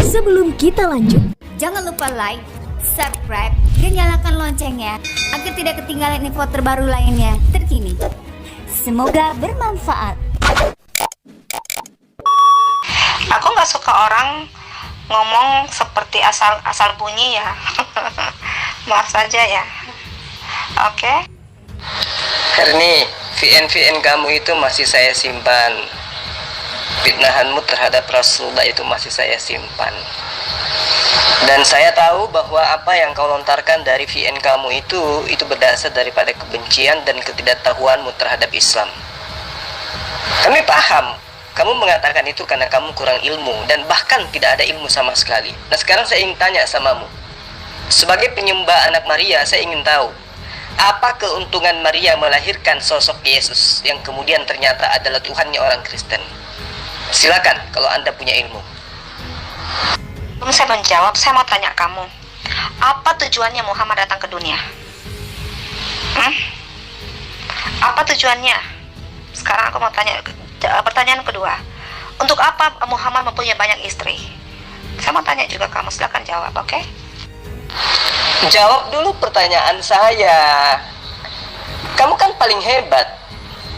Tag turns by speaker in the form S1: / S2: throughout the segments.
S1: Sebelum kita lanjut,
S2: Jangan lupa like, subscribe, dan nyalakan loncengnya agar tidak ketinggalan info terbaru lainnya terkini. Semoga bermanfaat.
S3: Aku nggak suka orang ngomong seperti asal bunyi ya. Maaf saja ya. Oke.
S4: Herni, VN kamu itu masih saya simpan. Fitnahanmu terhadap Rasulullah itu masih saya simpan. Dan saya tahu bahwa apa yang kau lontarkan dari VN kamu itu berdasar daripada kebencian dan ketidaktahuanmu terhadap Islam. Kami paham, kamu mengatakan itu karena kamu kurang ilmu dan bahkan tidak ada ilmu sama sekali. Nah sekarang saya ingin tanya samamu, sebagai penyembah anak Maria, saya ingin tahu, apa keuntungan Maria melahirkan sosok Yesus yang kemudian ternyata adalah Tuhannya orang Kristen? Silakan kalau Anda punya ilmu.
S3: Belum saya menjawab, saya mau tanya kamu, apa tujuannya Muhammad datang ke dunia? Apa tujuannya? Sekarang aku mau tanya pertanyaan kedua. Untuk apa Muhammad mempunyai banyak istri? Saya mau tanya juga kamu, silakan jawab, oke?
S4: Jawab dulu pertanyaan saya. Kamu kan paling hebat.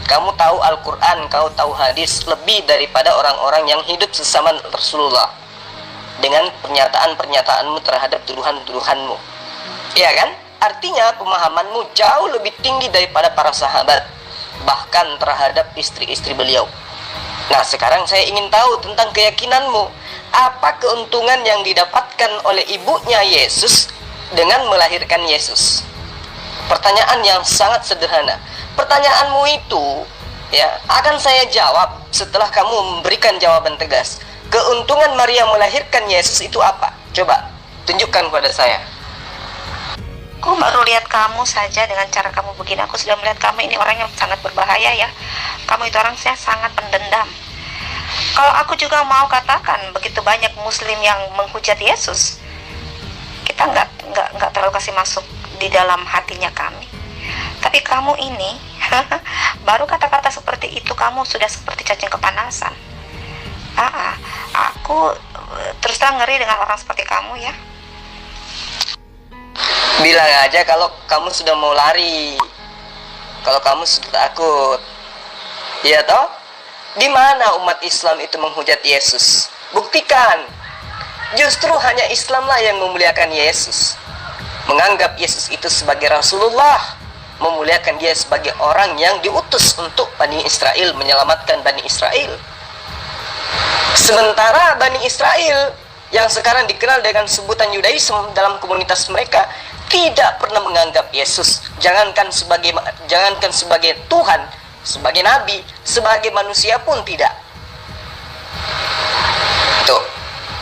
S4: Kamu tahu Al-Quran, kau tahu hadis lebih daripada orang-orang yang hidup sesama Rasulullah dengan pernyataan-pernyataanmu terhadap tuduhan-tuduhanmu. Iya kan? Artinya pemahamanmu jauh lebih tinggi daripada para sahabat, bahkan terhadap istri-istri beliau. Nah sekarang saya ingin tahu tentang keyakinanmu. Apa keuntungan yang didapatkan oleh ibunya Yesus dengan melahirkan Yesus? Pertanyaan yang sangat sederhana. Pertanyaanmu itu ya akan saya jawab setelah kamu memberikan jawaban tegas. Keuntungan Maria melahirkan Yesus itu apa? Coba tunjukkan kepada saya.
S3: Aku baru lihat kamu saja dengan cara kamu begini, aku sudah melihat kamu ini orang yang sangat berbahaya ya. Kamu itu orang yang sangat pendendam. Kalau aku juga mau katakan begitu banyak Muslim yang menghujat Yesus, kita nggak terlalu kasih masuk di dalam hatinya kami. Tapi kamu ini baru kata-kata seperti itu kamu sudah seperti cacing kepanasan. Aku terus terang ngeri dengan orang seperti kamu ya.
S4: Bilang aja kalau kamu sudah mau lari, kalau kamu sudah takut. Iya toh? Di mana umat Islam itu menghujat Yesus? Buktikan. Justru hanya Islamlah yang memuliakan Yesus, menganggap Yesus itu sebagai Rasulullah, memuliakan dia sebagai orang yang diutus untuk Bani Israel, menyelamatkan Bani Israel. Sementara Bani Israel yang sekarang dikenal dengan sebutan Yudaism dalam komunitas mereka tidak pernah menganggap Yesus, jangankan sebagai Tuhan, sebagai Nabi, sebagai manusia pun tidak. Tuh,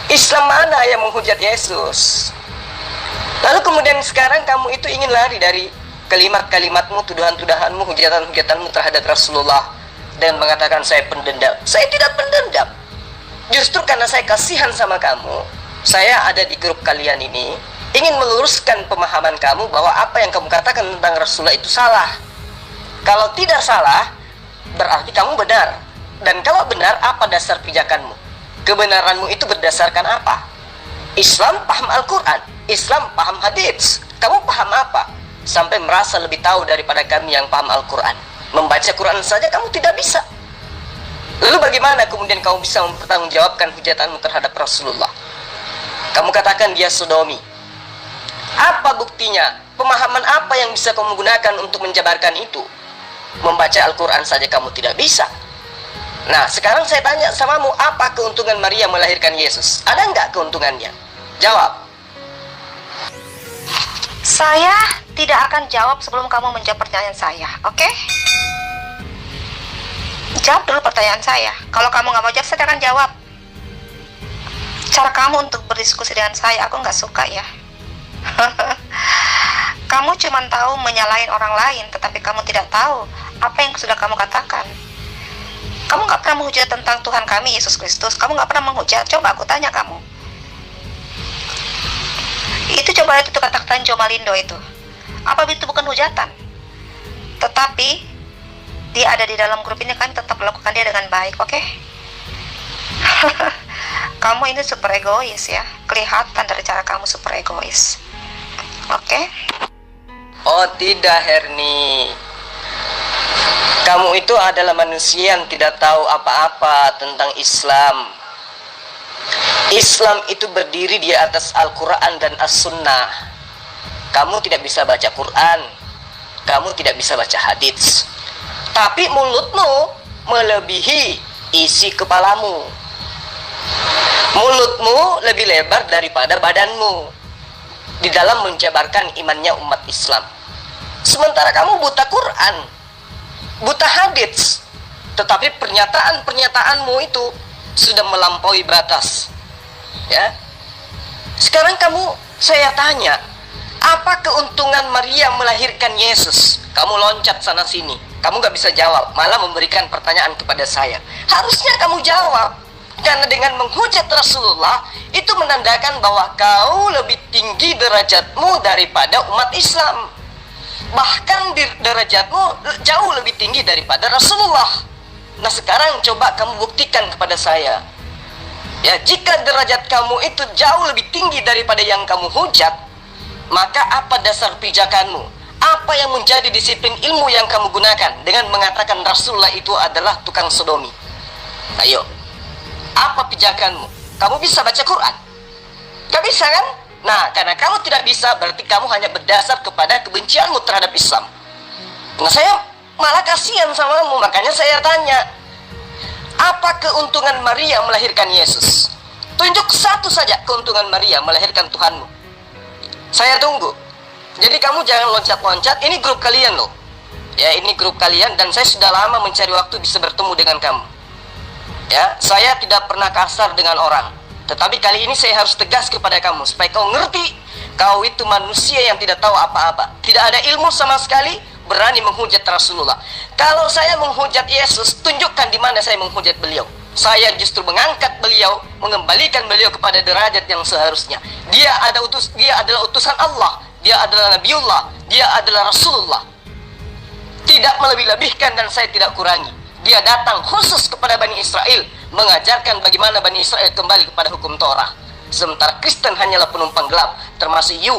S4: Islam mana yang menghujat Yesus? Lalu kemudian sekarang kamu itu ingin lari dari kalimat-kalimatmu, tuduhan-tuduhanmu, hujatan-hujatanmu terhadap Rasulullah dan mengatakan saya pendendam. Saya tidak pendendam. Justru karena saya kasihan sama kamu, saya ada di grup kalian ini ingin meluruskan pemahaman kamu bahwa apa yang kamu katakan tentang Rasulullah itu salah. Kalau tidak salah, berarti kamu benar. Dan kalau benar, apa dasar pijakanmu? Kebenaranmu itu berdasarkan apa? Islam paham Al-Quran, Islam paham hadits. Kamu paham apa? Sampai merasa lebih tahu daripada kami yang paham Al-Quran. Membaca Quran saja kamu tidak bisa. Lalu bagaimana kemudian kamu bisa mempertanggungjawabkan hujatanmu terhadap Rasulullah? Kamu katakan dia sodomi. Apa buktinya? Pemahaman apa yang bisa kamu gunakan untuk menjabarkan itu? Membaca Al-Quran saja kamu tidak bisa. Nah sekarang saya tanya samamu, apa keuntungan Maria melahirkan Yesus? Ada nggak keuntungannya? Jawab.
S3: Saya tidak akan jawab sebelum kamu menjawab pertanyaan saya, oke? Jawab dulu pertanyaan saya. Kalau kamu nggak mau jawab, saya akan jawab. Cara kamu untuk berdiskusi dengan saya, aku nggak suka ya. Kamu cuma tahu menyalahin orang lain, tetapi kamu tidak tahu apa yang sudah kamu katakan. Kamu nggak pernah menghujat tentang Tuhan kami, Yesus Kristus. Kamu nggak pernah menghujat. Coba aku tanya kamu. Itu coba itu kata-kata Jo Malindo itu. Apa itu bukan hujatan? Tetapi dia ada di dalam grup ini, kami tetap melakukan dia dengan baik, oke? Kamu ini super egois ya. Kelihatan dari cara kamu super egois. Oke?
S4: Oh tidak, Herni. Kamu itu adalah manusia yang tidak tahu apa-apa tentang Islam. Islam itu berdiri di atas Al-Quran dan As-Sunnah. Kamu tidak bisa baca Quran, kamu tidak bisa baca hadits, tapi mulutmu melebihi isi kepalamu. Mulutmu lebih lebar daripada badanmu di dalam menjabarkan imannya umat Islam. Sementara kamu buta Quran, buta hadits, tetapi pernyataan-pernyataanmu itu sudah melampaui batas. Ya. Sekarang saya tanya, apa keuntungan Maria melahirkan Yesus? Kamu loncat sana sini, kamu gak bisa jawab, malah memberikan pertanyaan kepada saya. Harusnya kamu jawab, karena dengan menghujat Rasulullah itu menandakan bahwa kau lebih tinggi derajatmu daripada umat Islam. Bahkan derajatmu jauh lebih tinggi daripada Rasulullah. Nah sekarang coba kamu buktikan kepada saya. Ya, jika derajat kamu itu jauh lebih tinggi daripada yang kamu hujat, maka apa dasar pijakanmu? Apa yang menjadi disiplin ilmu yang kamu gunakan dengan mengatakan Rasulullah itu adalah tukang sodomi? Ayo, apa pijakanmu? Kamu bisa baca Quran? Gak bisa kan? Nah, karena kamu tidak bisa, berarti kamu hanya berdasar kepada kebencianmu terhadap Islam. Nah, saya malah kasihan samamu, makanya saya tanya, apa keuntungan Maria melahirkan Yesus? Tunjuk satu saja keuntungan Maria melahirkan Tuhanmu. Saya tunggu. Jadi kamu jangan loncat-loncat. Ini grup kalian loh. Ya, ini grup kalian dan saya sudah lama mencari waktu bisa bertemu dengan kamu. Ya, saya tidak pernah kasar dengan orang. Tetapi kali ini saya harus tegas kepada kamu supaya kau ngerti, kau itu manusia yang tidak tahu apa-apa. Tidak ada ilmu sama sekali, berani menghujat Rasulullah. Kalau saya menghujat Yesus, tunjukkan di mana saya menghujat beliau. Saya justru mengangkat beliau, mengembalikan beliau kepada derajat yang seharusnya. Dia adalah utusan Allah, dia adalah Nabiullah, dia adalah Rasulullah. Tidak melebih-lebihkan dan saya tidak kurangi. Dia datang khusus kepada Bani Israel, mengajarkan bagaimana Bani Israel kembali kepada hukum Torah. Sementara Kristen hanyalah penumpang gelap, termasuk you.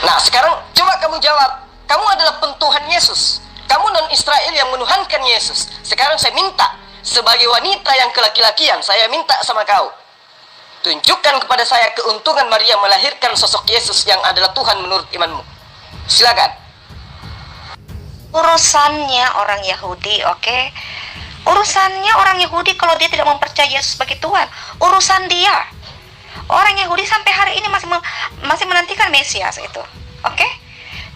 S4: Nah sekarang coba kamu jawab. Kamu adalah pentuhan Yesus. Kamu non-Israel yang menuhankan Yesus. Sekarang saya minta, sebagai wanita yang kelaki-lakian, saya minta sama kau, tunjukkan kepada saya keuntungan Maria melahirkan sosok Yesus yang adalah Tuhan menurut imanmu. Silakan.
S3: Urusannya orang Yahudi, oke? Urusannya orang Yahudi kalau dia tidak mempercayai Yesus sebagai Tuhan. Urusan dia. Orang Yahudi sampai hari ini masih menantikan Mesias itu, oke?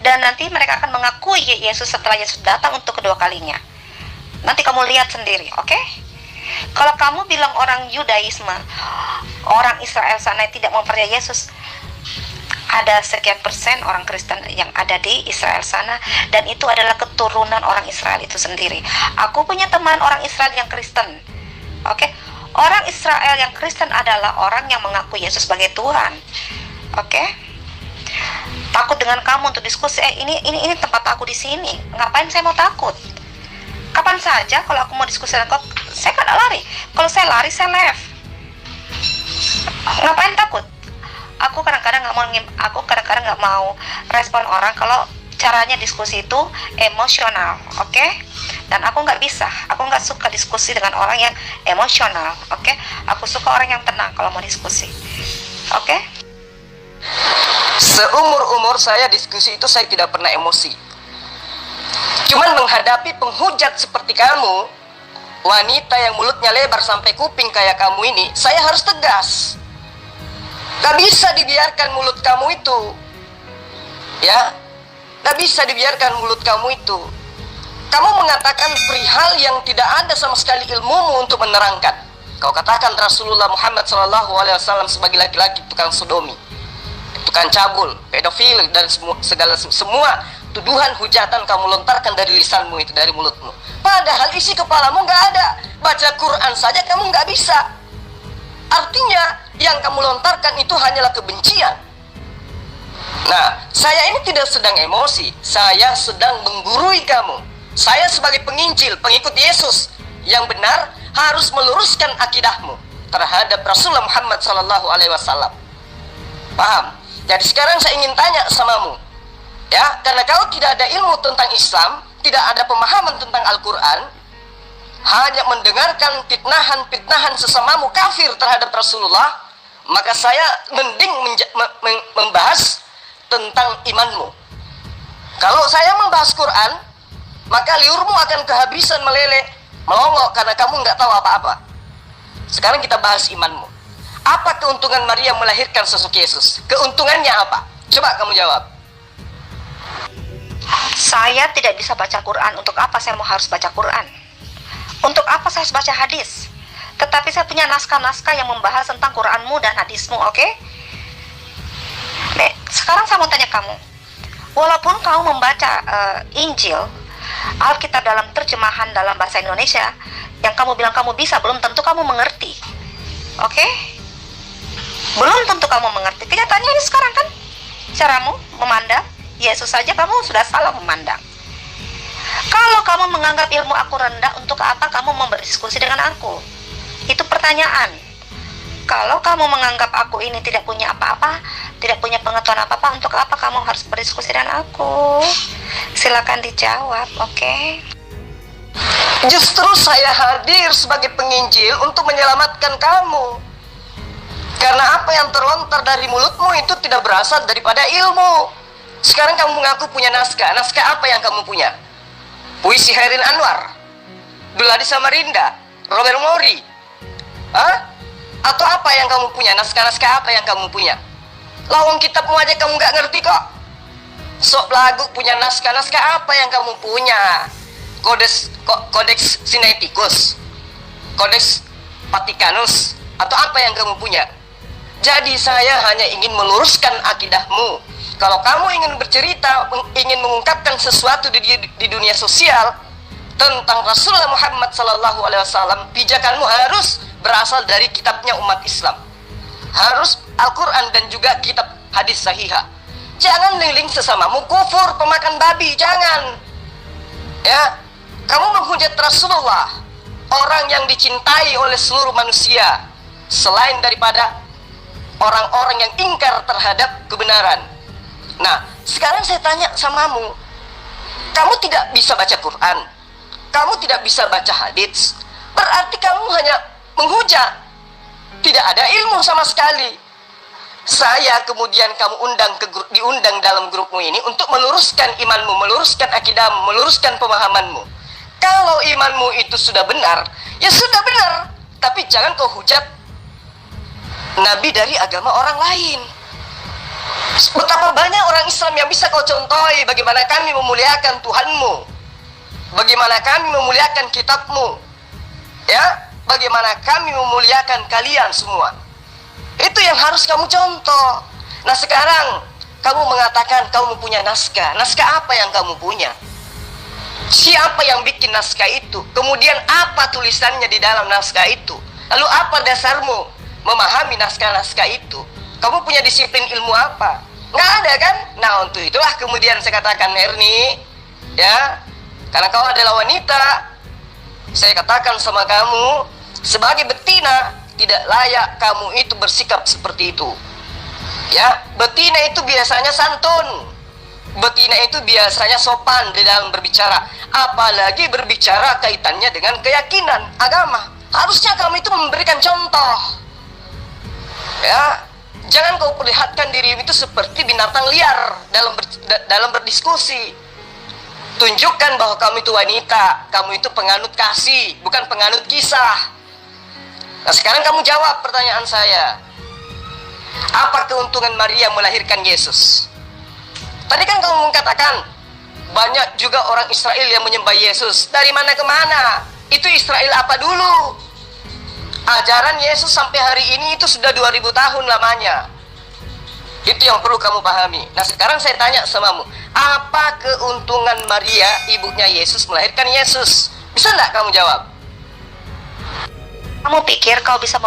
S3: Dan nanti mereka akan mengakui Yesus setelah Yesus datang untuk kedua kalinya. Nanti kamu lihat sendiri, oke? Kalau kamu bilang orang Yudaisme, orang Israel sana tidak mempercayai Yesus, ada sekian persen orang Kristen yang ada di Israel sana, dan itu adalah keturunan orang Israel itu sendiri. Aku punya teman orang Israel yang Kristen, oke? Orang Israel yang Kristen adalah orang yang mengaku Yesus sebagai Tuhan, oke? Takut dengan kamu untuk diskusi, ini tempat aku di sini. Ngapain saya mau takut? Kapan saja kalau aku mau diskusi dengan kau, saya kan lari. Kalau saya lari, saya left. Ngapain takut? Aku kadang-kadang nggak mau respon orang kalau caranya diskusi itu emosional, oke? Dan aku nggak bisa, aku nggak suka diskusi dengan orang yang emosional, oke? Aku suka orang yang tenang kalau mau diskusi, oke?
S4: Seumur-umur saya diskusi itu saya tidak pernah emosi. Cuman menghadapi penghujat seperti kamu, wanita yang mulutnya lebar sampai kuping kayak kamu ini, saya harus tegas. Gak bisa dibiarkan mulut kamu itu. Ya, gak bisa dibiarkan mulut kamu itu. Kamu mengatakan perihal yang tidak ada sama sekali ilmumu untuk menerangkan. Kau katakan Rasulullah Muhammad SAW sebagai laki-laki tukang sodomi, tukang cabul, pedofil, dan semua tuduhan hujatan kamu lontarkan dari lisanmu itu, dari mulutmu. Padahal isi kepalamu nggak ada. Baca Quran saja kamu nggak bisa. Artinya yang kamu lontarkan itu hanyalah kebencian. Nah, saya ini tidak sedang emosi, saya sedang menggurui kamu. Saya sebagai penginjil, pengikut Yesus yang benar harus meluruskan akidahmu. terhadap Rasulullah Muhammad Sallallahu Alaihi Wasallam. Paham? Jadi sekarang saya ingin tanya samamu, ya, karena kalau tidak ada ilmu tentang Islam, tidak ada pemahaman tentang Al-Quran, hanya mendengarkan fitnahan sesamamu kafir terhadap Rasulullah, maka saya mending membahas tentang imanmu. Kalau saya membahas Quran, maka liurmu akan kehabisan melongo karena kamu nggak tahu apa-apa. Sekarang kita bahas imanmu. Apa keuntungan Maria melahirkan sosok Yesus? Keuntungannya apa? Coba kamu jawab.
S3: Saya tidak bisa baca Quran. Untuk apa saya harus baca Quran? Untuk apa saya harus baca hadis? Tetapi saya punya naskah-naskah yang membahas tentang Quranmu dan hadismu, oke? Nek, sekarang saya mau tanya kamu. Walaupun kamu membaca Injil, Alkitab dalam terjemahan dalam bahasa Indonesia, yang kamu bilang kamu bisa, belum tentu kamu mengerti. Oke? Belum tentu kamu mengerti. Kenyataannya ini sekarang kan, caramu memandang Yesus saja kamu sudah salah memandang. Kalau kamu menganggap ilmu aku rendah, untuk apa kamu berdiskusi dengan aku? Itu pertanyaan. Kalau kamu menganggap aku ini tidak punya apa-apa, tidak punya pengetahuan apa-apa, untuk apa kamu harus berdiskusi dengan aku? Silakan dijawab, oke?
S4: Justru saya hadir sebagai penginjil untuk menyelamatkan kamu. Karena apa yang terlontar dari mulutmu itu tidak berasal daripada ilmu. Sekarang kamu mengaku punya naskah. Naskah apa yang kamu punya? Puisi Hairil Anwar, Duladi Samarinda, Robert Mori, atau apa yang kamu punya? Naskah-naskah apa yang kamu punya? Lawang kitabmu aja kamu nggak ngerti kok. Sok lagu punya naskah-naskah apa yang kamu punya? Kodeks Sinaiticus, Kodeks Vatikanus, atau apa yang kamu punya? Jadi saya hanya ingin meluruskan akidahmu. Kalau kamu ingin bercerita, ingin mengungkapkan sesuatu di dunia sosial tentang Rasulullah Muhammad Sallallahu Alaihi Wasallam, pijakanmu harus berasal dari kitabnya umat Islam. Harus Al-Quran dan juga kitab hadis sahihah. Jangan liling sesamamu kufur, pemakan babi, jangan. Ya, kamu menghujat Rasulullah, orang yang dicintai oleh seluruh manusia, selain daripada orang-orang yang ingkar terhadap kebenaran. Nah, sekarang saya tanya samamu, kamu tidak bisa baca Quran, kamu tidak bisa baca hadits, berarti kamu hanya menghujat, tidak ada ilmu sama sekali. Saya kemudian kamu diundang dalam grupmu ini untuk meluruskan imanmu, meluruskan akidahmu, meluruskan pemahamanmu. Kalau imanmu itu sudah benar, ya sudah benar, tapi jangan kau hujat nabi dari agama orang lain. Betapa banyak orang Islam yang bisa kau contohi bagaimana kami memuliakan Tuhanmu, bagaimana kami memuliakan kitabmu, ya, bagaimana kami memuliakan kalian semua. Itu yang harus kamu contoh. Nah sekarang kamu mengatakan kamu punya naskah. Naskah apa yang kamu punya? Siapa yang bikin naskah itu? Kemudian apa tulisannya di dalam naskah itu? Lalu apa dasarmu memahami naskah-naskah itu? Kamu punya disiplin ilmu apa? Nggak ada kan? Nah untuk itulah kemudian saya katakan, Herni, ya, karena kau adalah wanita, saya katakan sama kamu, sebagai betina tidak layak kamu itu bersikap seperti itu. Ya, betina itu biasanya santun, betina itu biasanya sopan di dalam berbicara, apalagi berbicara kaitannya dengan keyakinan agama. Harusnya kamu itu memberikan contoh. Ya, jangan kau perlihatkan dirimu itu seperti binatang liar dalam berdiskusi. Tunjukkan bahwa kamu itu wanita, kamu itu penganut kasih, bukan penganut kisah. Nah sekarang kamu jawab pertanyaan saya. Apa keuntungan Maria melahirkan Yesus? Tadi kan kamu mengatakan banyak juga orang Israel yang menyembah Yesus. Dari mana ke mana? Itu Israel apa dulu? Ajaran Yesus sampai hari ini itu sudah 2000 tahun lamanya. Itu yang perlu kamu pahami. Nah sekarang saya tanya samamu, apa keuntungan Maria, ibunya Yesus, melahirkan Yesus? Bisa enggak kamu jawab?
S3: Kamu pikir kau bisa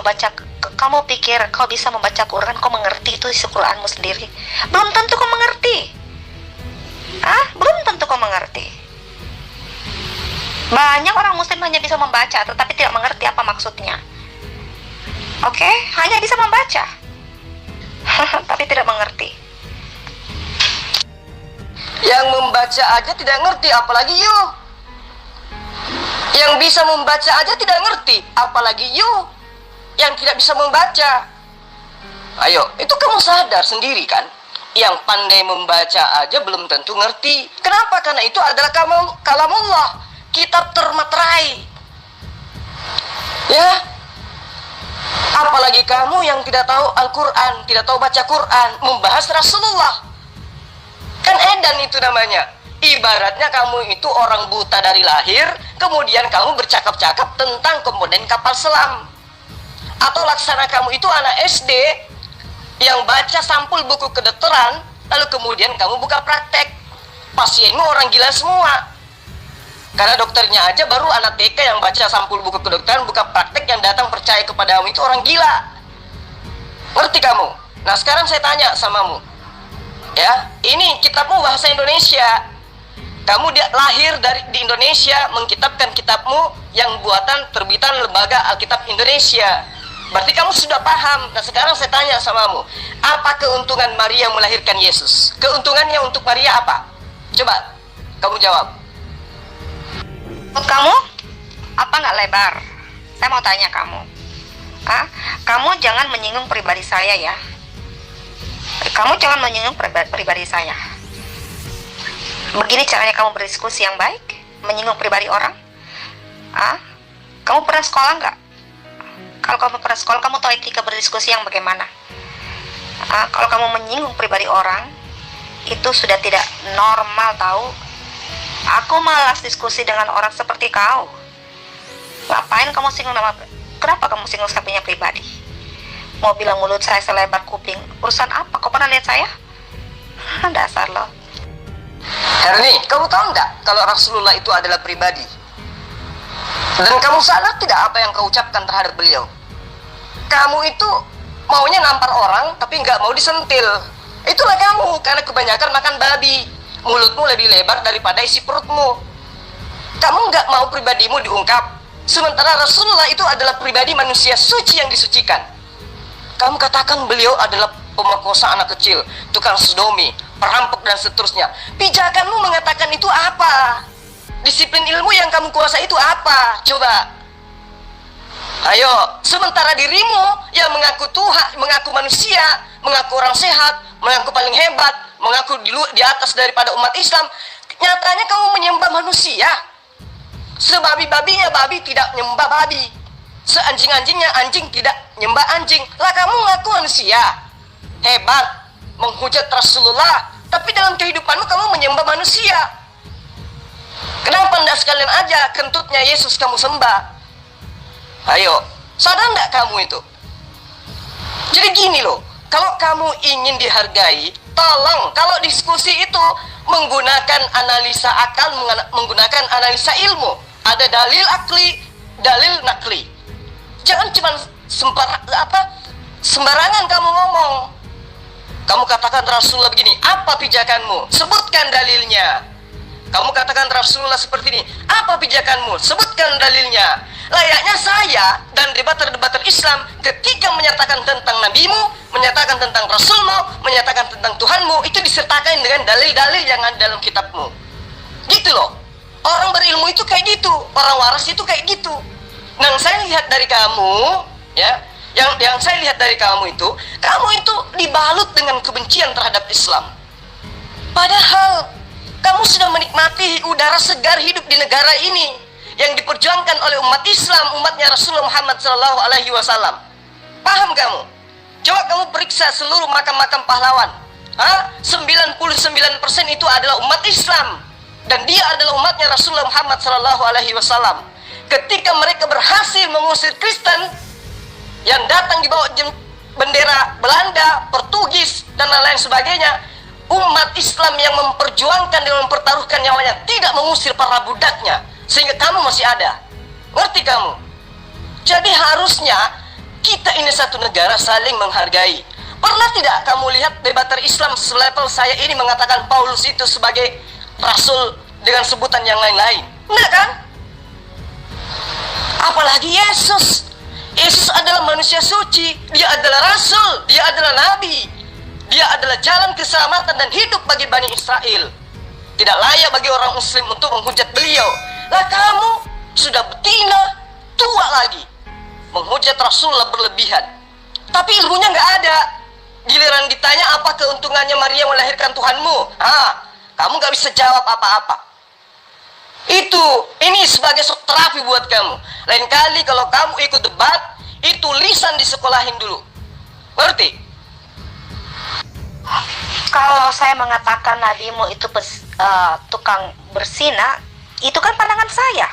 S3: membaca Quran, kau mengerti itu isi Quranmu sendiri? Belum tentu kau mengerti. Belum tentu kau mengerti. Banyak orang muslim hanya bisa membaca tetapi tidak mengerti apa maksudnya. Oke, hanya bisa membaca. Tapi tidak mengerti.
S4: Yang membaca aja tidak ngerti, apalagi you. Yang bisa membaca aja tidak ngerti, apalagi you yang tidak bisa membaca. Ayo, itu kamu sadar sendiri kan? Yang pandai membaca aja belum tentu ngerti. Kenapa? Karena itu adalah kalamullah, kitab termaterai. Ya, apalagi kamu yang tidak tahu Al-Quran, tidak tahu baca Quran, membahas Rasulullah. Kan edan itu namanya. Ibaratnya kamu itu orang buta dari lahir, kemudian kamu bercakap-cakap tentang komponen kapal selam. Atau laksana kamu itu anak SD yang baca sampul buku kedokteran, lalu kemudian kamu buka praktek. Pasienmu orang gila semua. Karena dokternya aja baru anak TK yang baca sampul buku kedokteran, buka praktek, yang datang percaya kepadamu itu orang gila. Ngerti kamu? Nah sekarang saya tanya samamu. Ya, ini kitabmu bahasa Indonesia. Kamu lahir di Indonesia, mengkitabkan kitabmu yang buatan terbitan Lembaga Alkitab Indonesia. Berarti kamu sudah paham. Nah sekarang saya tanya samamu, apa keuntungan Maria melahirkan Yesus? Keuntungannya untuk Maria apa? Coba kamu jawab.
S3: Menurut kamu, apa nggak lebar? Saya mau tanya kamu. Kamu jangan menyinggung pribadi saya ya. Kamu jangan menyinggung pribadi saya. Begini caranya kamu berdiskusi yang baik, menyinggung pribadi orang. Kamu pernah sekolah nggak? Kalau kamu pernah sekolah, kamu tahu etika berdiskusi yang bagaimana. Kalau kamu menyinggung pribadi orang, itu sudah tidak normal tahu. Aku malas diskusi dengan orang seperti kau. Ngapain kamu singgung kenapa kamu singgung sapinya pribadi? Mau bilang mulut saya selebar kuping, urusan apa? Kau pernah lihat saya? Dasar lo.
S4: Herni, kamu tahu nggak kalau Rasulullah itu adalah pribadi? Dan kamu sadar tidak apa yang kau ucapkan terhadap beliau? Kamu itu maunya nampar orang, tapi nggak mau disentil. Itulah kamu, karena kebanyakan makan babi. Mulutmu lebih lebar daripada isi perutmu. Kamu nggak mau pribadimu diungkap. Sementara Rasulullah itu adalah pribadi manusia suci yang disucikan. Kamu katakan beliau adalah pemerkosa anak kecil, tukang sodomi, perampok dan seterusnya. Pijakanmu mengatakan itu apa? Disiplin ilmu yang kamu kuasai itu apa? Coba. Ayo, sementara dirimu yang mengaku Tuhan, mengaku manusia, mengaku orang sehat, mengaku paling hebat, mengaku di atas daripada umat Islam, nyatanya kamu menyembah manusia. Sebabi-babinya babi tidak menyembah babi. Seanjing-anjingnya anjing tidak menyembah anjing. Lah kamu mengaku manusia hebat, menghujat Rasulullah, tapi dalam kehidupanmu kamu menyembah manusia. Kenapa tidak sekalian aja kentutnya Yesus kamu sembah? Ayo, sadar nggak kamu itu? Jadi gini loh, kalau kamu ingin dihargai, tolong kalau diskusi itu menggunakan analisa akal, menggunakan analisa ilmu. Ada dalil akli, dalil nakli. Jangan cuma sembarangan kamu ngomong. Kamu katakan Rasulullah begini, apa pijakanmu? Sebutkan dalilnya. Kamu katakan Rasulullah seperti ini, apa pijakanmu? Sebutkan dalilnya. Layaknya saya dan debater-debater Islam ketika menyatakan tentang nabimu, menyatakan tentang Rasulmu, menyatakan tentang Tuhanmu, itu disertakan dengan dalil-dalil yang ada dalam kitabmu. Gitu loh. Orang berilmu itu kayak gitu, orang waras itu kayak gitu. Nah, saya lihat dari kamu, ya, yang saya lihat dari kamu itu dibalut dengan kebencian terhadap Islam. Padahal kamu sudah menikmati udara segar hidup di negara ini yang diperjuangkan oleh umat Islam, umatnya Rasulullah Muhammad SAW. Paham kamu? Coba kamu periksa seluruh makam-makam pahlawan. 99% itu adalah umat Islam, dan dia adalah umatnya Rasulullah Muhammad SAW. Ketika mereka berhasil mengusir Kristen yang datang di bawah bendera Belanda, Portugis, dan lain-lain sebagainya, umat Islam yang memperjuangkan dan mempertaruhkan nyawanya tidak mengusir para budaknya, sehingga kamu masih ada. Ngerti kamu? Jadi harusnya kita ini satu negara saling menghargai. Pernah tidak kamu lihat debater Islam selevel saya ini mengatakan Paulus itu sebagai rasul dengan sebutan yang lain-lain? Enggak kan? Apalagi Yesus. Yesus adalah manusia suci, dia adalah rasul, dia adalah nabi, dia adalah jalan keselamatan dan hidup bagi Bani Israel. Tidak layak bagi orang muslim untuk menghujat beliau. Lah kamu sudah betina, tua lagi, menghujat Rasulullah berlebihan. Tapi ilmunya nggak ada. Giliran ditanya apa keuntungannya Maria melahirkan Tuhanmu, kamu nggak bisa jawab apa-apa. Ini sebagai sok terapi buat kamu. Lain kali kalau kamu ikut debat, itu lisan disekolahin dulu. Berarti
S3: Kalau saya mengatakan nabimu itu tukang bersina, itu kan pandangan saya.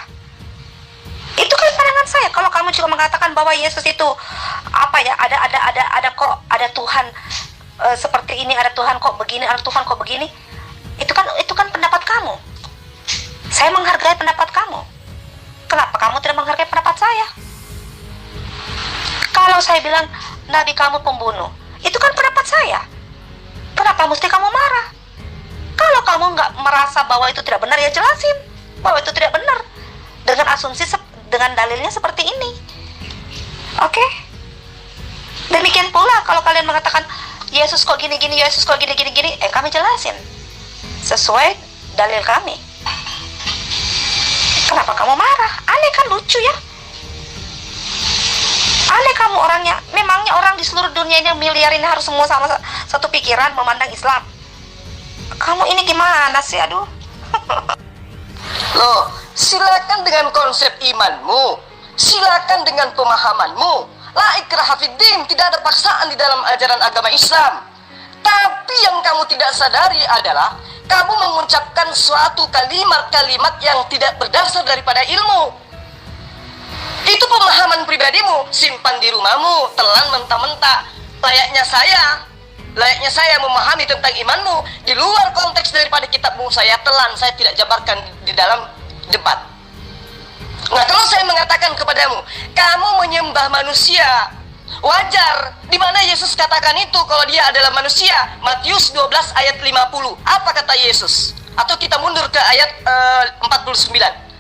S3: Itu kan pandangan saya. Kalau kamu juga mengatakan bahwa Yesus itu ada Tuhan seperti ini, ada Tuhan kok begini, ada Tuhan kok begini, itu kan pendapat kamu. Saya menghargai pendapat kamu. Kenapa kamu tidak menghargai pendapat saya? Kalau saya bilang nabi kamu pembunuh, itu kan pendapat saya. Kenapa mesti kamu marah? Kalau kamu nggak merasa bahwa itu tidak benar, ya jelasin bahwa itu tidak benar dengan asumsi, dengan dalilnya seperti ini. Oke? Demikian pula kalau kalian mengatakan Yesus kok gini-gini, Yesus kok gini-gini, kami jelasin sesuai dalil kami. Kenapa kamu marah? Aneh kan, lucu ya? Aneh kamu orangnya. Memangnya orang di seluruh dunia ini miliar ini harus semua sama satu pikiran memandang Islam? Kamu ini gimana sih, aduh.
S4: loh, silakan dengan konsep imanmu, silakan dengan pemahamanmu. La ikraha fiddin, tidak ada paksaan di dalam ajaran agama Islam. Tapi yang kamu tidak sadari adalah kamu mengucapkan suatu kalimat-kalimat yang tidak berdasar daripada ilmu. Itu pemahaman pribadimu, simpan di rumahmu, telan mentah-mentah. Layaknya saya memahami tentang imanmu di luar konteks daripada kitabmu, saya telan, saya tidak jabarkan di dalam debat. Nah, kalau saya mengatakan kepadamu, kamu menyembah manusia, wajar. Di mana Yesus katakan itu kalau dia adalah manusia? Matius 12 ayat 50. Apa kata Yesus? Atau kita mundur ke ayat 49.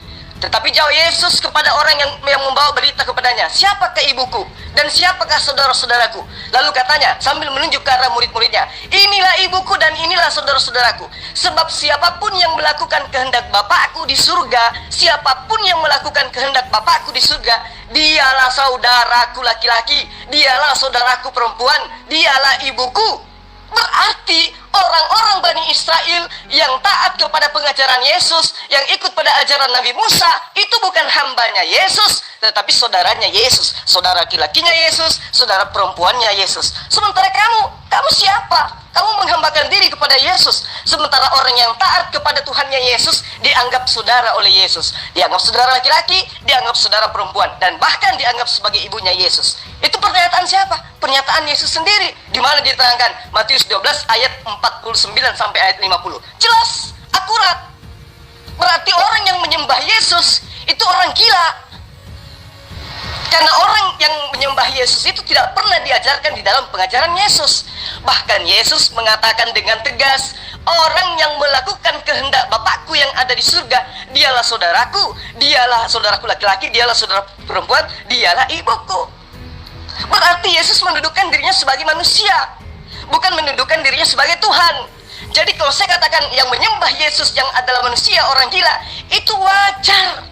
S4: Tetapi jawab Yesus kepada orang yang membawa berita kepadanya, siapakah ibuku dan siapakah saudara-saudaraku? Lalu katanya sambil menunjuk ke arah murid-muridnya, inilah ibuku dan inilah saudara-saudaraku. Sebab siapapun yang melakukan kehendak Bapakku di surga, siapapun yang melakukan kehendak Bapakku di surga, dialah saudaraku laki-laki, dialah saudaraku perempuan, dialah ibuku. Berarti orang-orang Bani Israel yang taat kepada pengajaran Yesus, yang ikut pada ajaran Nabi Musa, itu bukan hambanya Yesus, tetapi saudaranya Yesus, saudara laki-lakinya Yesus, saudara perempuannya Yesus. Sementara kamu siapa? Kamu menghambakan diri kepada Yesus. Sementara orang yang taat kepada Tuhannya Yesus dianggap saudara oleh Yesus, dianggap saudara laki-laki, dianggap saudara perempuan, dan bahkan dianggap sebagai ibunya Yesus. Itu pernyataan siapa? Pernyataan Yesus sendiri. Di mana diterangkan? Matius 12 ayat 49 sampai ayat 50. Jelas, akurat. Berarti orang yang menyembah Yesus itu orang gila. Karena orang yang menyembah Yesus itu tidak pernah diajarkan di dalam pengajaran Yesus. Bahkan Yesus mengatakan dengan tegas, orang yang melakukan kehendak Bapakku yang ada di surga, dialah saudaraku, dialah saudaraku laki-laki, dialah saudara perempuan, dialah ibuku. Berarti Yesus mendudukkan dirinya sebagai manusia, bukan mendudukkan dirinya sebagai Tuhan. Jadi kalau saya katakan yang menyembah Yesus yang adalah manusia, orang gila, itu wajar.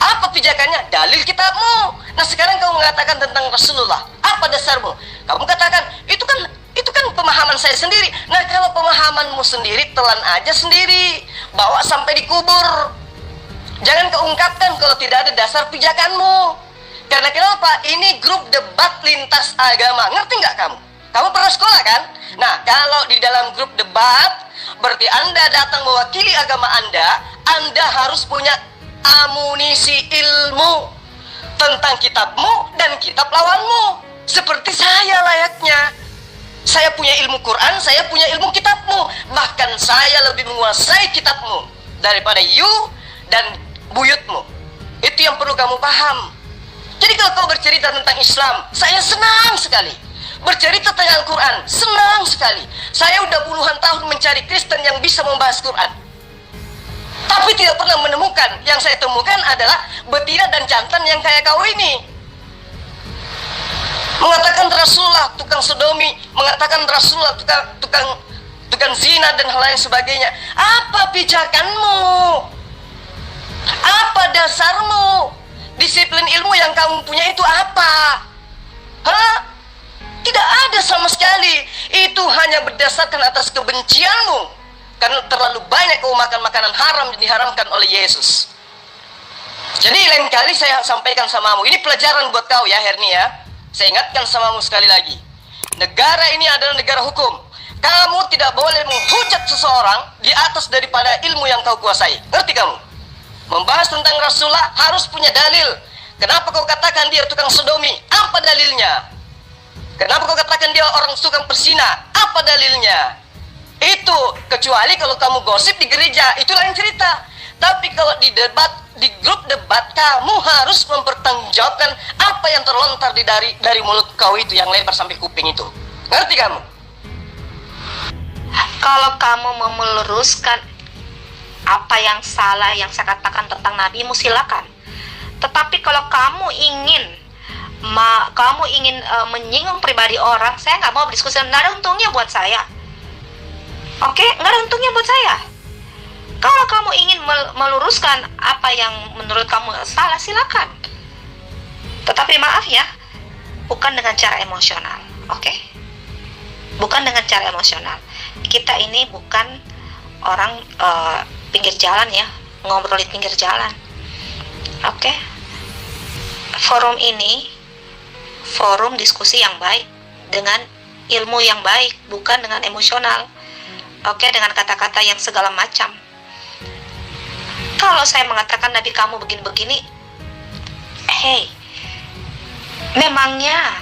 S4: Apa pijakannya? Dalil kitabmu. Nah, sekarang kamu mengatakan tentang Rasulullah, apa dasarmu? Kamu katakan itu kan pemahaman saya sendiri. Nah, kalau pemahamanmu sendiri, telan aja sendiri, bawa sampai dikubur. Jangan keungkapkan kalau tidak ada dasar pijakanmu. Karena kenapa? Ini grup debat lintas agama. Ngerti nggak kamu? Kamu pernah sekolah kan? Nah, kalau di dalam grup debat, berarti Anda datang mewakili agama Anda harus punya amunisi ilmu tentang kitabmu dan kitab lawanmu. Seperti saya layaknya. Saya punya ilmu Quran, saya punya ilmu kitabmu. Bahkan saya lebih menguasai kitabmu daripada you dan buyutmu. Itu yang perlu kamu paham. Jadi kalau kau bercerita tentang Islam, saya senang sekali. Bercerita tentang Al-Quran, senang sekali. Saya udah puluhan tahun mencari Kristen yang bisa membahas Quran, tapi tidak pernah menemukan. Yang saya temukan adalah betina dan jantan yang kayak kau ini. mengatakan Rasulullah tukang sodomi, mengatakan Rasulullah tukang zina dan hal lain sebagainya. Apa pijakanmu? Apa dasarmu? Disiplin ilmu yang kamu punya itu apa? Hah? Tidak ada sama sekali. Itu hanya berdasarkan atas kebencianmu, karena terlalu banyak kau makan makanan haram yang diharamkan oleh Yesus. Jadi lain kali saya sampaikan samamu, ini pelajaran buat kau ya Herni ya. Saya ingatkan samamu sekali lagi, negara ini adalah negara hukum. Kamu tidak boleh menghujat seseorang di atas daripada ilmu yang kau kuasai. Ngerti kamu? Membahas tentang Rasulullah harus punya dalil. Kenapa kau katakan dia tukang sodomi? Apa dalilnya? Kenapa kau katakan dia orang tukang persina? Apa dalilnya? Itu kecuali kalau kamu gosip di gereja, itu lain cerita. Tapi kalau di debat, di grup debat, kamu harus mempertanggungjawabkan apa yang terlontar dari mulut kau itu yang lebar sampai kuping itu. Ngerti kamu?
S3: Kalau kamu mau meluruskan apa yang salah yang saya katakan tentang nabimu, silakan. Tetapi kalau kamu ingin menyinggung pribadi orang, saya nggak mau berdiskusi. Nggak ada untungnya buat saya. Oke, nggak ada untungnya buat saya. Kalau kamu ingin meluruskan apa yang menurut kamu salah, silakan. Tetapi maaf ya, bukan dengan cara emosional. Oke? Bukan dengan cara emosional. Kita ini bukan orang pinggir jalan ya, ngobrol di pinggir jalan. Oke? Forum ini forum diskusi yang baik dengan ilmu yang baik, bukan dengan emosional. Oke, dengan kata-kata yang segala macam. Kalau saya mengatakan nabi kamu begini-begini, hey, memangnya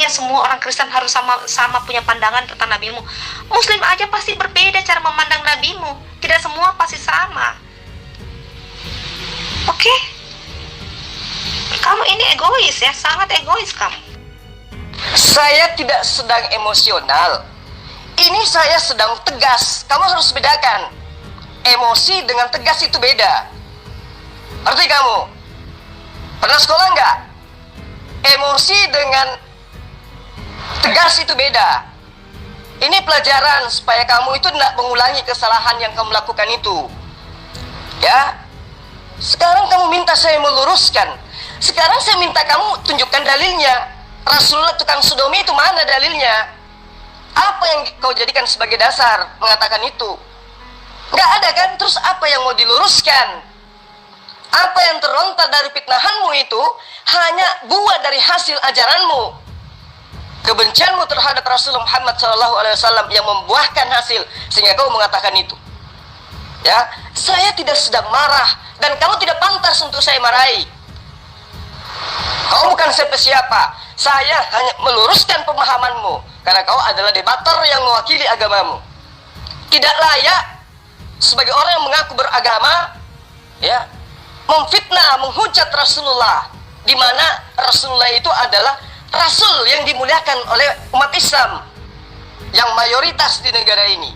S3: semua orang Kristen harus sama punya pandangan tentang nabimu. Muslim aja pasti berbeda cara memandang nabimu. Tidak semua pasti sama. Oke? Kamu ini egois ya, sangat egois kamu.
S4: Saya tidak sedang emosional. Ini saya sedang tegas. Kamu harus bedakan. Emosi dengan tegas itu beda. Arti kamu? Pernah sekolah nggak? Emosi dengan tegas itu beda. Ini pelajaran supaya kamu itu tidak mengulangi kesalahan yang kamu lakukan itu. Ya. Sekarang kamu minta saya meluruskan. Sekarang saya minta kamu tunjukkan dalilnya. Rasulullah tukang sodomi itu mana dalilnya? Apa yang kau jadikan sebagai dasar mengatakan itu? Nggak ada kan? Terus apa yang mau diluruskan? Apa yang terlontar dari fitnahanmu itu hanya buah dari hasil ajaranmu. Kebencianmu terhadap Rasulullah Muhammad SAW yang membuahkan hasil sehingga kau mengatakan itu. Ya, saya tidak sedang marah dan kamu tidak pantas untuk saya marahi. Kau bukan siapa-siapa. Saya hanya meluruskan pemahamanmu karena kau adalah debater yang mewakili agamamu. Tidak layak sebagai orang yang mengaku beragama, ya, memfitnah, menghujat Rasulullah, di mana Rasulullah itu adalah Rasul yang dimuliakan oleh umat Islam yang mayoritas di negara ini.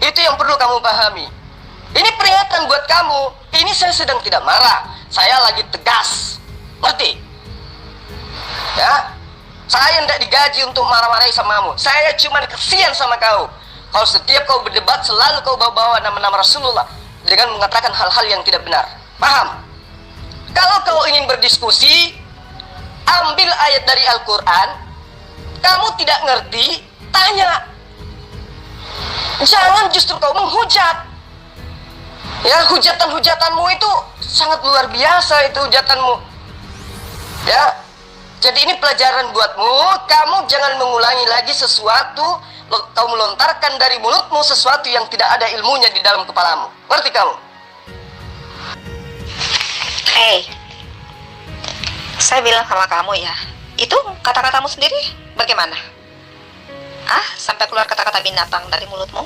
S4: Itu yang perlu kamu pahami. Ini peringatan buat kamu. Ini saya sedang tidak marah. Saya lagi tegas. Ngerti? Ya, saya tidak digaji untuk marah-marahi samamu. Saya cuma kesian sama kau. Kalau setiap kau berdebat selalu kau bawa-bawa nama-nama Rasulullah dengan mengatakan hal-hal yang tidak benar. Paham? Kalau kau ingin berdiskusi, ambil ayat dari Al-Quran. Kamu tidak ngerti, tanya. Jangan justru kau menghujat. Ya, hujatan-hujatanmu itu sangat luar biasa, itu hujatanmu. Ya, jadi ini pelajaran buatmu. Kamu jangan mengulangi lagi sesuatu. Kamu lontarkan dari mulutmu sesuatu yang tidak ada ilmunya di dalam kepalamu. Ngerti kamu?
S3: Hey, saya bilang sama kamu ya, itu kata-katamu sendiri bagaimana? Sampai keluar kata-kata binatang dari mulutmu?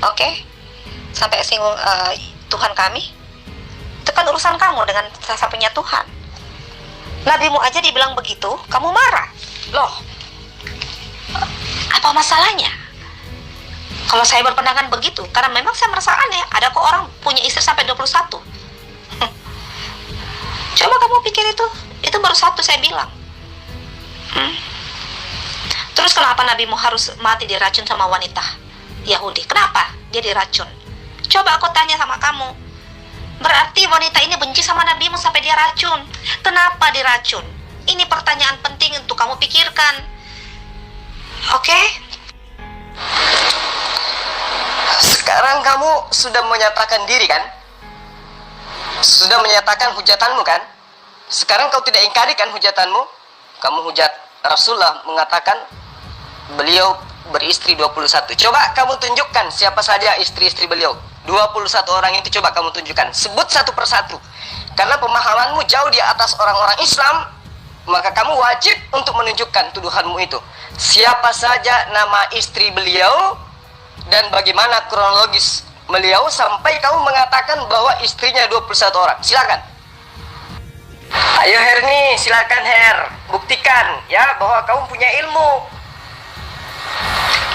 S3: Oke? Sampai singgung Tuhan kami? Itu kan urusan kamu dengan sesama Tuhan. Nabimu aja dibilang begitu, kamu marah. Loh, apa masalahnya? Kalau saya berpandangan begitu, karena memang saya merasa aneh, ada kok orang punya istri sampai 21. Coba kamu pikir itu baru satu saya bilang. Hmm? Terus kenapa nabimu harus mati diracun sama wanita Yahudi? Kenapa dia diracun? Coba aku tanya sama kamu. Berarti wanita ini benci sama nabimu sampai dia racun. Kenapa diracun? Ini pertanyaan penting untuk kamu pikirkan. Oke?
S4: Sekarang kamu sudah menyatakan diri kan? Sudah menyatakan hujatanmu kan? Sekarang kau tidak ingkari kan hujatanmu? Kamu hujat Rasulullah mengatakan beliau beristri 21. Coba kamu tunjukkan siapa saja istri-istri beliau. 21 orang itu coba kamu tunjukkan. Sebut satu persatu. Karena pemahamanmu jauh di atas orang-orang Islam, maka kamu wajib untuk menunjukkan tuduhanmu itu. Siapa saja nama istri beliau dan bagaimana kronologis beliau sampai kamu mengatakan bahwa istrinya 21 orang. Silakan. Ayo Herni, silakan Her, buktikan ya bahwa kamu punya ilmu,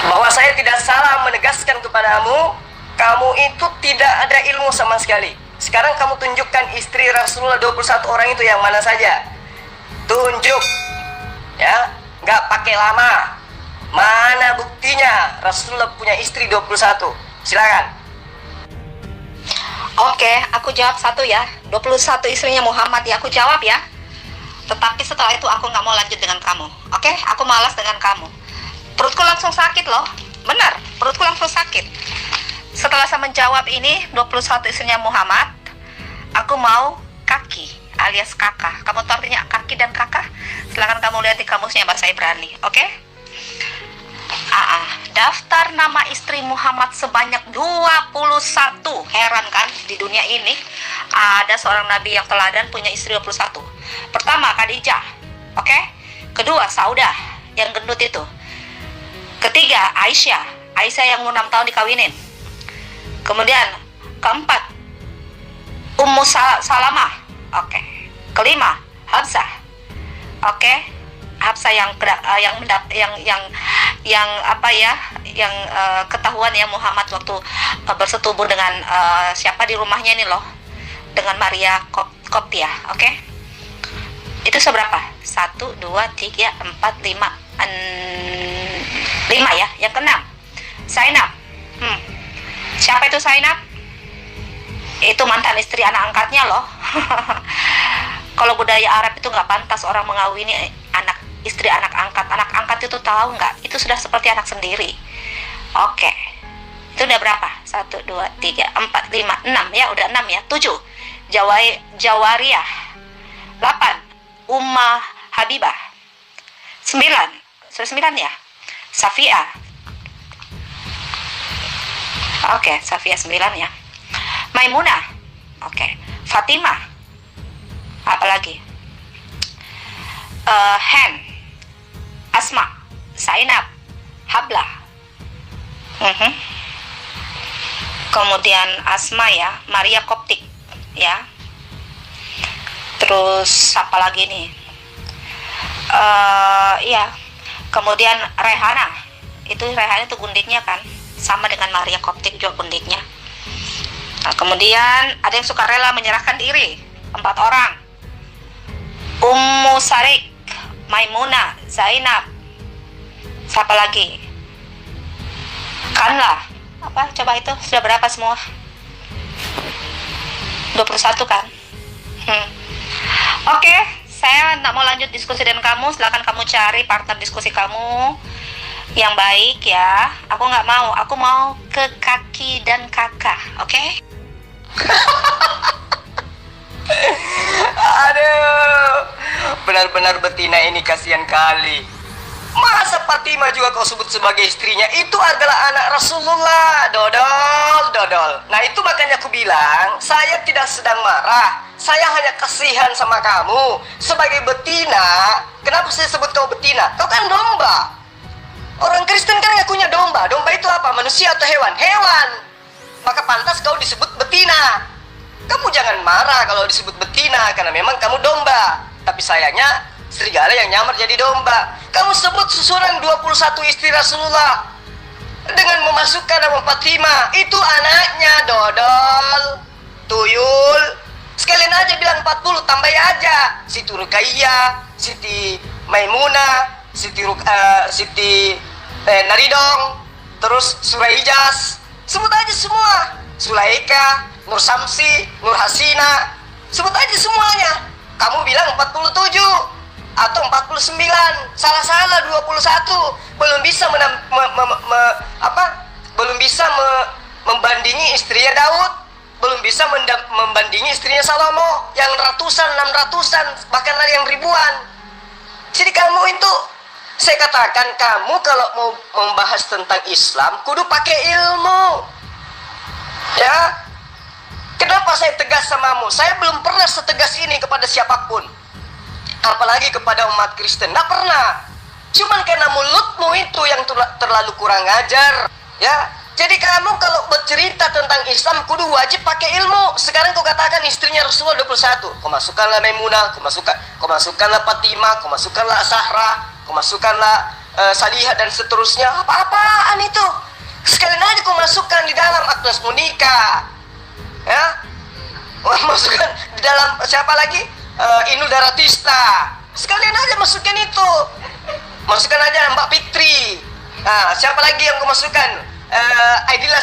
S4: bahwa saya tidak salah menegaskan kepadamu, kamu itu tidak ada ilmu sama sekali. Sekarang kamu tunjukkan istri Rasulullah 21 orang itu yang mana saja. Tunjuk ya, nggak pakai lama. Mana buktinya Rasulullah punya istri 21? Silakan.
S3: Oke, aku jawab satu ya. 21 istrinya Muhammad ya, aku jawab ya. Tetapi setelah itu aku nggak mau lanjut dengan kamu. Oke, aku malas dengan kamu. Perutku langsung sakit loh. Benar, perutku langsung sakit. Setelah saya menjawab ini 21 istrinya Muhammad, aku mau kaki alias kakak. Kamu tahu artinya kaki dan kakak? Silakan kamu lihat di kamusnya bahasa Ibrani, oke? Daftar nama istri Muhammad sebanyak 21. Heran kan, di dunia ini ada seorang nabi yang teladan punya istri 21. Pertama Khadijah, oke? Kedua Saudah yang gendut itu. Ketiga Aisyah yang umur 6 tahun dikawinin. Kemudian keempat Ummu Salamah, oke. Kelima Hafsah, oke. Hafsah yang ketahuan ya Muhammad waktu bersetubuh dengan siapa di rumahnya ini loh, dengan Maria Koptiah, oke. Itu seberapa? 1, 2, 3, 4, 5 ya. Yang keenam Zainab. Siapa itu Zainab? Itu mantan istri anak angkatnya loh. Kalau budaya Arab itu nggak pantas orang mengawini istri anak angkat. Anak angkat itu tahu nggak? Itu sudah seperti anak sendiri. Oke. Itu udah berapa? 1, 2, 3, 4, 5, 6 ya. Udah 6 ya. 7 Jawariyah. 8 Ummah Habibah. 9 sudah 9 ya. Safiyah. Oke, Safiyah 9 ya. Maimunah. Oke. Fatimah. Apalagi? Hen. Asma. Zainab. Hablah. Kemudian Asma ya, Maria Koptik ya. Terus apa lagi nih? Ya. Kemudian Rehana. Rehana itu gundiknya kan, sama dengan Maria Koptik juga gundiknya. Nah, kemudian ada yang suka rela menyerahkan diri, 4 orang. Ummu Sarik, Maimunah, Zainab. Siapa lagi? Kanlah. Apa? Coba itu sudah berapa semua? 21 kan? Oke, saya nggak mau lanjut diskusi dengan kamu. Silakan kamu cari partner diskusi kamu yang baik ya. Aku nggak mau. Aku mau ke kaki dan kakak. Oke?
S4: Aduh, benar-benar betina ini kasihan kali. Masa Fatimah juga kau sebut sebagai istrinya? Itu adalah anak Rasulullah. Dodol. Nah itu makanya aku bilang, saya tidak sedang marah. Saya hanya kasihan sama kamu. Sebagai betina, kenapa saya sebut kau betina? Kau kan domba. Orang Kristen kan ngakunya domba. Domba itu apa? Manusia atau hewan? Hewan. Maka pantas kau disebut betina. Kamu jangan marah kalau disebut betina, karena memang kamu domba. Tapi sayangnya serigala yang nyamar jadi domba. Kamu sebut seseorang 21 istri Rasulullah dengan memasukkan nama Fatimah. Itu anaknya, dodol, tuyul. Sekalian aja bilang 40, tambah aja Siti Ruqayyah, Siti Maimunah, Siti Naridong, terus Suraijaz, sebut aja semua. Sulaika, Nur Samsi, Nur Hasina, sebut aja semuanya. Kamu bilang 47 atau 49, salah 21, belum bisa membandingi istrinya Daud, belum bisa membandingi istrinya Salomo yang ratusan, 600-an, bahkan ada yang ribuan. Jadi kamu itu, saya katakan kamu kalau mau membahas tentang Islam kudu pakai ilmu. Ya, kenapa saya tegas samamu? Saya belum pernah setegas ini kepada siapapun, apalagi kepada umat Kristen. Nggak pernah. Cuman karena mulutmu itu yang terlalu kurang ajar. Ya, jadi kamu kalau bercerita tentang Islam kudu wajib pakai ilmu. Sekarang kau katakan istrinya Rasulullah 21. Kau masukkanlah Maimunah, kau masukkanlah Fatimah, kau masukkanlah Zahra, kau masukkanlah Salihah dan seterusnya. Apa-apaan itu? Sekalian aja kau masukkan di dalam Agnes Monica, ya, masukkan di dalam siapa lagi, Inul Daratista. Sekalian aja masukkan itu, masukkan aja Mbak Fitri. Nah, siapa lagi yang kau masukkan? Aidila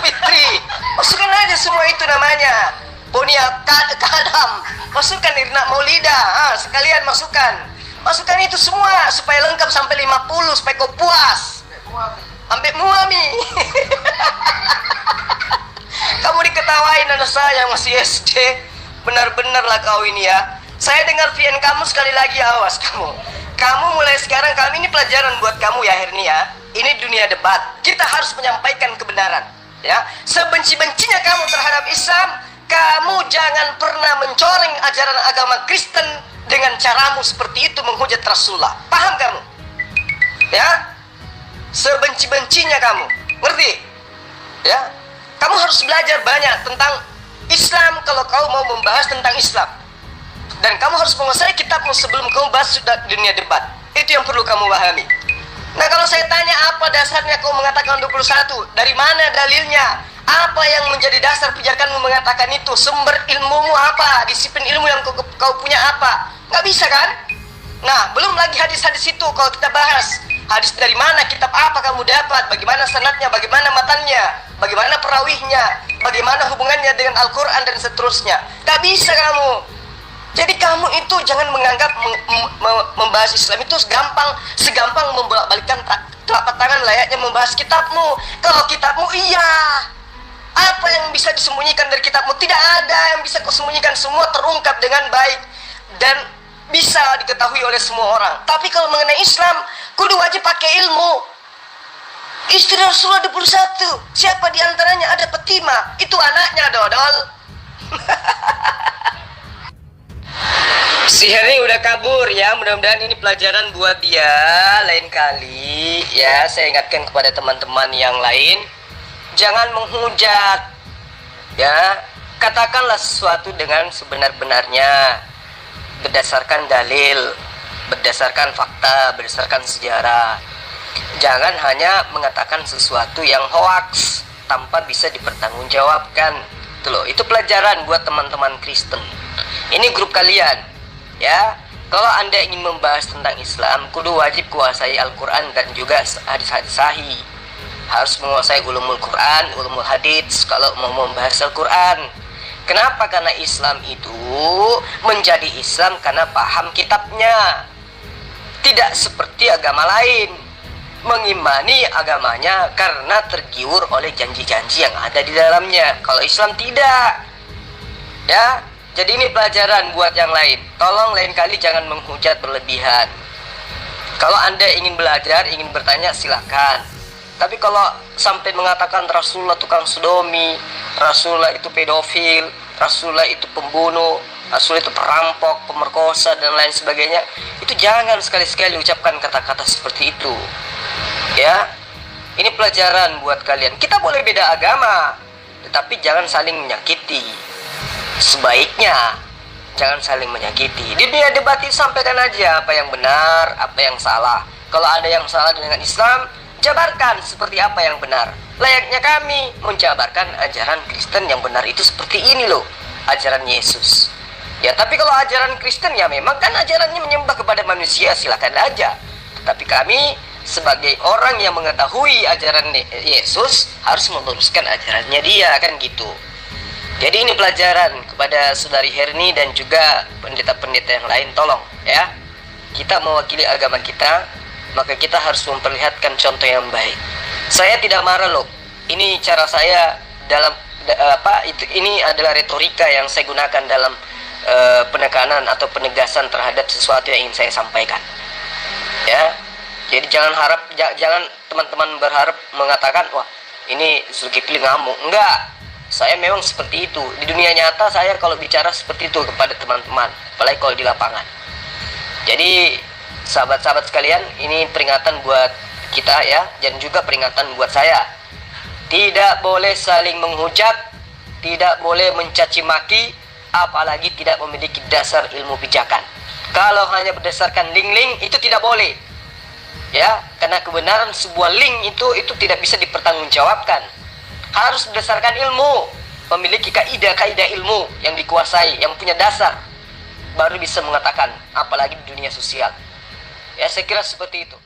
S4: Fitri. Masukkan aja semua itu namanya. Bonia Kadam. Masukkan Irna Maulida. Sekalian masukkan itu semua supaya lengkap sampai 50, supaya kau puas. Sampai muami. Kamu diketawain anak saya masih SD. Benar-benarlah kau ini ya. Saya dengar VN kamu sekali lagi, awas kamu. Kamu mulai sekarang, kami ini pelajaran buat kamu ya Herni ya. Ini dunia debat. Kita harus menyampaikan kebenaran. Ya, sebenci-bencinya kamu terhadap Islam, kamu jangan pernah mencoreng ajaran agama Kristen dengan caramu seperti itu menghujat Rasulullah. Paham kamu? Ya, sebenci-bencinya kamu, ngerti? Ya, kamu harus belajar banyak tentang Islam kalau kau mau membahas tentang Islam. Dan kamu harus menguasai kitabmu sebelum kamu bahas dunia debat. Itu yang perlu kamu pahami. Nah, kalau saya tanya apa dasarnya kau mengatakan 21, dari mana dalilnya? Apa yang menjadi dasar pijakanmu mengatakan itu? Sumber ilmumu apa? Disiplin ilmu yang kau punya apa? Nggak bisa kan? Nah, belum lagi hadis-hadis itu kalau kita bahas. Hadis dari mana, kitab apa kamu dapat, bagaimana sanadnya, bagaimana matanya, bagaimana perawihnya, bagaimana hubungannya dengan Al-Quran dan seterusnya. Gak bisa kamu. Jadi kamu itu jangan menganggap membahas Islam itu segampang membolak-balikan telapak tangan layaknya membahas kitabmu. Kalau kitabmu iya, apa yang bisa disembunyikan dari kitabmu? Tidak ada yang bisa kau sembunyikan, semua terungkap dengan baik dan bisa diketahui oleh semua orang. Tapi kalau mengenai Islam, kudu wajib pakai ilmu. Istri Rasulullah 21, siapa diantaranya? Ada Fatimah, itu anaknya dodol. Si Heri udah kabur ya, mudah-mudahan ini pelajaran buat dia. Lain kali ya, saya ingatkan kepada teman-teman yang lain, jangan menghujat ya, katakanlah sesuatu dengan sebenar-benarnya, berdasarkan dalil, berdasarkan fakta, berdasarkan sejarah. Jangan hanya mengatakan sesuatu yang hoaks tanpa bisa dipertanggungjawabkan. Itu pelajaran buat teman-teman Kristen. Ini grup kalian ya. Kalau Anda ingin membahas tentang Islam, kudu wajib kuasai Al-Quran dan juga hadis-hadis sahih. Harus menguasai ulumul Quran, ulumul hadits kalau mau membahas Al-Quran. Kenapa? Karena Islam itu menjadi Islam karena paham kitabnya. Tidak seperti agama lain, mengimani agamanya karena tergiur oleh janji-janji yang ada di dalamnya. Kalau Islam tidak. Ya, jadi ini pelajaran buat yang lain. Tolong lain kali jangan menghujat berlebihan. Kalau Anda ingin belajar, ingin bertanya, silakan. Tapi kalau sampai mengatakan Rasulullah tukang sodomi, Rasulullah itu pedofil, Rasulullah itu pembunuh, Rasulullah itu perampok, pemerkosa dan lain sebagainya, itu jangan sekali-sekali ucapkan kata-kata seperti itu. Ya, ini pelajaran buat kalian. Kita boleh beda agama, tetapi jangan saling menyakiti. Sebaiknya jangan saling menyakiti. Di dunia debat itu sampaikan aja apa yang benar, apa yang salah. Kalau ada yang salah dengan Islam, jabarkan seperti apa yang benar. Layaknya kami menjabarkan ajaran Kristen yang benar itu seperti ini loh, ajaran Yesus. Ya, tapi kalau ajaran Kristen ya memang kan ajarannya menyembah kepada manusia, silakan aja. Tapi kami sebagai orang yang mengetahui ajaran Yesus harus meluruskan ajarannya dia, kan gitu. Jadi ini pelajaran kepada Saudari Herni dan juga pendeta-pendeta yang lain, tolong ya. Kita mewakili agama kita, maka kita harus memperlihatkan contoh yang baik. Saya tidak marah loh. Ini cara saya dalam ini adalah retorika yang saya gunakan dalam penekanan atau penegasan terhadap sesuatu yang ingin saya sampaikan. Ya. Jadi jangan teman-teman berharap mengatakan, wah, ini Zulkifli ngamuk. Enggak. Saya memang seperti itu. Di dunia nyata saya kalau bicara seperti itu kepada teman-teman, apalagi kalau di lapangan. Jadi sahabat-sahabat sekalian, ini peringatan buat kita ya, dan juga peringatan buat saya. Tidak boleh saling menghujat, tidak boleh mencaci maki, apalagi tidak memiliki dasar ilmu pijakan. Kalau hanya berdasarkan link-link itu tidak boleh. Ya, karena kebenaran sebuah link itu tidak bisa dipertanggungjawabkan. Harus berdasarkan ilmu, memiliki kaidah-kaidah ilmu yang dikuasai, yang punya dasar, baru bisa mengatakan, apalagi di dunia sosial. Ya, saya kira seperti itu.